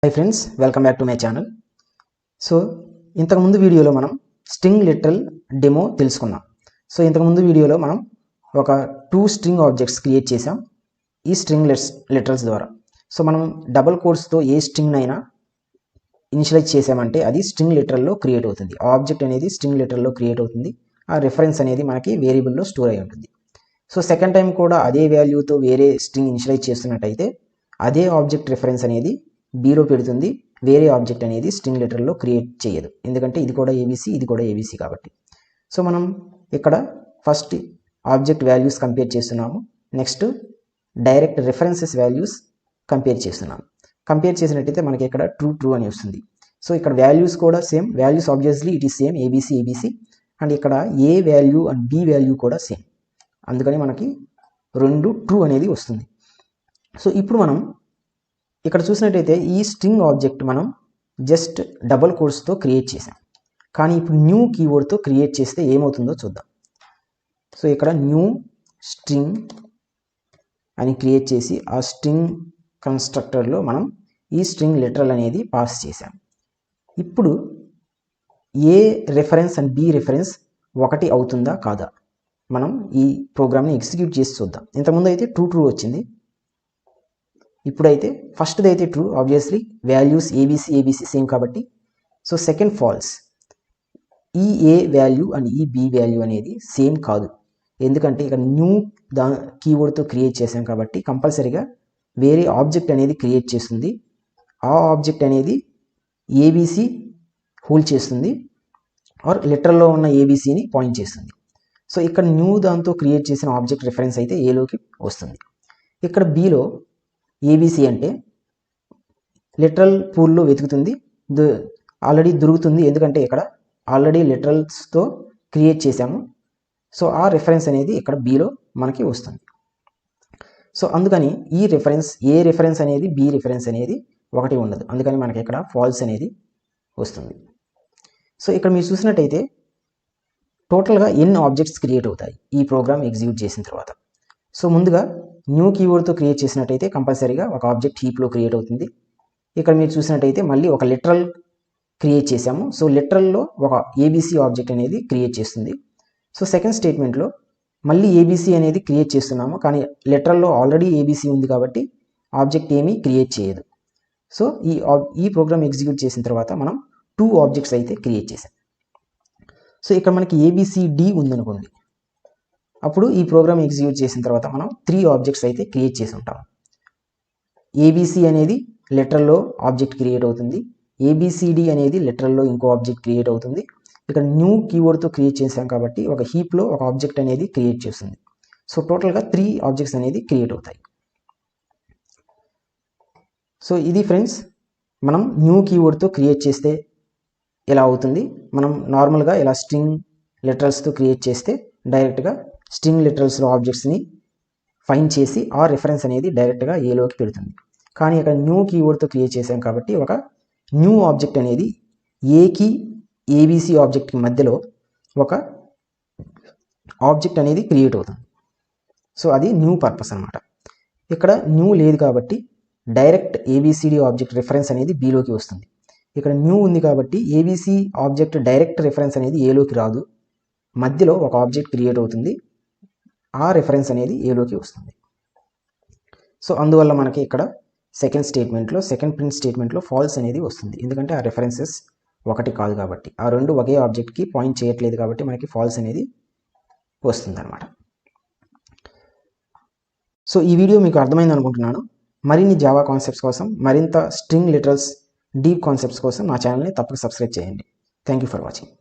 Hi friends, welcome back to my channel. So ఇంతకు ముందు వీడియోలో మనం స్ట్రింగ్ లిటరల్ డెమో తెలుసుకున్నాం. సో ఇంతకు ముందు వీడియోలో మనం ఒక 2 స్ట్రింగ్ ఆబ్జెక్ట్స్ క్రియేట్ చేసాం ఈ స్ట్రింగ్ లిటరల్స్ ద్వారా. సో మనం డబుల్ కోట్స్తో ఏ స్ట్రింగ్ అయినా ఇనిషియలైజ్ చేసామంటే అది స్ట్రింగ్ లిటరల్లో క్రియేట్ అవుతుంది. ఆబ్జెక్ట్ అనేది స్ట్రింగ్ లిటరల్లో క్రియేట్ అవుతుంది. ఆ రిఫరెన్స్ అనేది మనకి వేరియబుల్లో స్టోర్ అయి ఉంటుంది. సో సెకండ్ టైం కూడా అదే వాల్యూతో వేరే స్ట్రింగ్ ఇనిషియలైజ్ చేస్తున్నట్టయితే అదే ఆబ్జెక్ట్ రిఫరెన్స్ అనేది బీలో పెడుతుంది. వేరే ఆబ్జెక్ట్ అనేది స్ట్రింగ్ లిటరల్లో క్రియేట్ చేయదు, ఎందుకంటే ఇది కూడా ఏబీసీ ఇది కూడా ఏబీసీ కాబట్టి. సో మనం ఇక్కడ ఫస్ట్ ఆబ్జెక్ట్ వాల్యూస్ కంపేర్ చేస్తున్నాము, next direct references values compare చేస్తున్నాము. కంపేర్ చేసినట్టయితే మనకి ఇక్కడ ట్రూ అని వస్తుంది. సో ఇక్కడ వాల్యూస్ కూడా same, values obviously it is same ABC and ఇక్కడ ఏ వాల్యూ అండ్ బి వాల్యూ కూడా సేమ్, అందుకని మనకి రెండు ట్రూ అనేది వస్తుంది. సో ఇప్పుడు మనం ఇక్కడ చూసినట్టయితే ఈ స్ట్రింగ్ ఆబ్జెక్ట్ మనం జస్ట్ డబుల్ కోట్స్తో క్రియేట్ చేసాం, కానీ ఇప్పుడు న్యూ కీవర్డ్తో క్రియేట్ చేస్తే ఏమవుతుందో చూద్దాం. సో ఇక్కడ న్యూ స్ట్రింగ్ అని క్రియేట్ చేసి ఆ స్ట్రింగ్ కన్స్ట్రక్టర్లో మనం ఈ స్ట్రింగ్ లిటరల్ అనేది పాస్ చేసాం. ఇప్పుడు ఏ రిఫరెన్స్ అండ్ బి రిఫరెన్స్ ఒకటి అవుతుందా కాదా మనం ఈ ప్రోగ్రామ్ని ఎగ్జిక్యూట్ చేసి చూద్దాం. ఇంతకుముందు అయితే ట్రూ వచ్చింది, ఇప్పుడైతే ఫస్ట్ది అయితే true, obviously values ABC same కాబట్టి. సో సెకండ్ ఫాల్స్, ఈ ఏ వాల్యూ అండ్ ఈ బి వాల్యూ అనేది సేమ్ కాదు, ఎందుకంటే ఇక్కడ న్యూ కీవర్డ్తో క్రియేట్ చేసాం కాబట్టి కంపల్సరీగా వేరే ఆబ్జెక్ట్ అనేది క్రియేట్ చేస్తుంది. ఆ ఆబ్జెక్ట్ అనేది ఏబీసీ హోల్డ్ చేస్తుంది ఆర్ లిటరల్లో ఉన్న ఏబీసీని పాయింట్ చేస్తుంది. సో ఇక్కడ న్యూ దాంతో క్రియేట్ చేసిన ఆబ్జెక్ట్ రిఫరెన్స్ అయితే ఏలోకి వస్తుంది. ఇక్కడ బిలో ఏబీసీ అంటే లిటరల్ పూల్లో వెతుకుతుంది, ఆల్రెడీ దొరుకుతుంది, ఎందుకంటే ఇక్కడ ఆల్రెడీ లిటరల్స్తో క్రియేట్ చేసాము. సో ఆ రిఫరెన్స్ అనేది ఇక్కడ బిలో మనకి వస్తుంది. సో అందుకని ఈ రిఫరెన్స్ ఏ రిఫరెన్స్ అనేది బి రిఫరెన్స్ అనేది ఒకటి ఉండదు, అందుకని మనకి ఇక్కడ ఫాల్స్ అనేది వస్తుంది. సో ఇక్కడ మీరు చూసినట్టయితే టోటల్గా ఎన్ని ఆబ్జెక్ట్స్ క్రియేట్ అవుతాయి ఈ ప్రోగ్రామ్ ఎగ్జిక్యూట్ చేసిన తర్వాత. సో ముందుగా న్యూ కీవర్డ్తో క్రియేట్ చేసినట్టయితే కంపల్సరీగా ఒక ఆబ్జెక్ట్ హీప్లో క్రియేట్ అవుతుంది. ఇక్కడ మీరు చూసినట్టయితే మళ్ళీ ఒక లిటరల్ క్రియేట్ చేసాము, సో లిటరల్లో ఒక ఏబీసీ ఆబ్జెక్ట్ అనేది క్రియేట్ చేస్తుంది. సో సెకండ్ స్టేట్మెంట్లో మళ్ళీ ఏబీసీ అనేది క్రియేట్ చేస్తున్నాము, కానీ లిటరల్లో ఆల్రెడీ ఏబీసీ ఉంది కాబట్టి ఆబ్జెక్ట్ ఏమీ క్రియేట్ చేయదు. సో ఈ ప్రోగ్రామ్ ఎగ్జిక్యూట్ చేసిన తర్వాత మనం 2 ఆబ్జెక్ట్స్ అయితే క్రియేట్ చేసాం. సో ఇక్కడ మనకి ఏబీసీడి ఉందనుకోండి, అప్పుడు ఈ ప్రోగ్రామ్ ఎగ్జిక్యూట్ చేసిన తర్వాత మనం 3 ఆబ్జెక్ట్స్ అయితే క్రియేట్ చేసి ఉంటాం. ఏబీసీ అనేది లిటరల్లో ఆబ్జెక్ట్ క్రియేట్ అవుతుంది, ఏబీసీడి అనేది లిటరల్లో ఇంకో ఆబ్జెక్ట్ క్రియేట్ అవుతుంది. ఇక్కడ న్యూ కీవర్డ్తో క్రియేట్ చేసాం కాబట్టి ఒక హీప్లో ఒక ఆబ్జెక్ట్ అనేది క్రియేట్ చేస్తుంది. సో టోటల్గా 3 ఆబ్జెక్ట్స్ అనేది క్రియేట్ అవుతాయి. సో ఇది ఫ్రెండ్స్, మనం న్యూ కీవర్డ్తో క్రియేట్ చేస్తే ఎలా అవుతుంది. మనం నార్మల్గా ఇలా స్ట్రింగ్ లిటరల్స్తో క్రియేట్ చేస్తే డైరెక్ట్గా స్ట్రింగ్ లిటరల్స్లో ఆబ్జెక్ట్స్ని ఫైండ్ చేసి ఆ రిఫరెన్స్ అనేది డైరెక్ట్గా ఏలోకి పెడుతుంది. కానీ ఇక్కడ న్యూ కీవర్డ్తో క్రియేట్ చేసాం కాబట్టి ఒక న్యూ ఆబ్జెక్ట్ అనేది ఏకి ఏబీసీ ఆబ్జెక్ట్కి మధ్యలో ఒక ఆబ్జెక్ట్ అనేది క్రియేట్ అవుతుంది. సో అది న్యూ పర్పస్ అనమాట. ఇక్కడ న్యూ లేదు కాబట్టి డైరెక్ట్ ఏబీసీడీ ఆబ్జెక్ట్ రిఫరెన్స్ అనేది బీలోకి వస్తుంది. ఇక్కడ న్యూ ఉంది కాబట్టి ఏబీసీ ఆబ్జెక్ట్ డైరెక్ట్ రిఫరెన్స్ అనేది ఏలోకి రాదు, మధ్యలో ఒక ఆబ్జెక్ట్ క్రియేట్ అవుతుంది, ఆ రిఫరెన్స్ అనేది ఏలోకి వస్తుంది. సో అందువల్ల మనకి ఇక్కడ సెకండ్ ప్రింట్ స్టేట్మెంట్లో ఫాల్స్ అనేది వస్తుంది, ఎందుకంటే ఆ రిఫరెన్సెస్ ఒకటి కాదు కాబట్టి, ఆ రెండు ఒకే ఆబ్జెక్ట్కి పాయింట్ చేయట్లేదు కాబట్టి మనకి ఫాల్స్ అనేది వస్తుంది అనమాట. సో ఈ వీడియో మీకు అర్థమైంది అనుకుంటున్నాను. మరిన్ని జావా కాన్సెప్ట్స్ కోసం, మరింత స్ట్రింగ్ లిటరల్స్ డీప్ కాన్సెప్ట్స్ కోసం నా ఛానల్ని తప్పక సబ్స్క్రైబ్ చేయండి. Thank you for watching.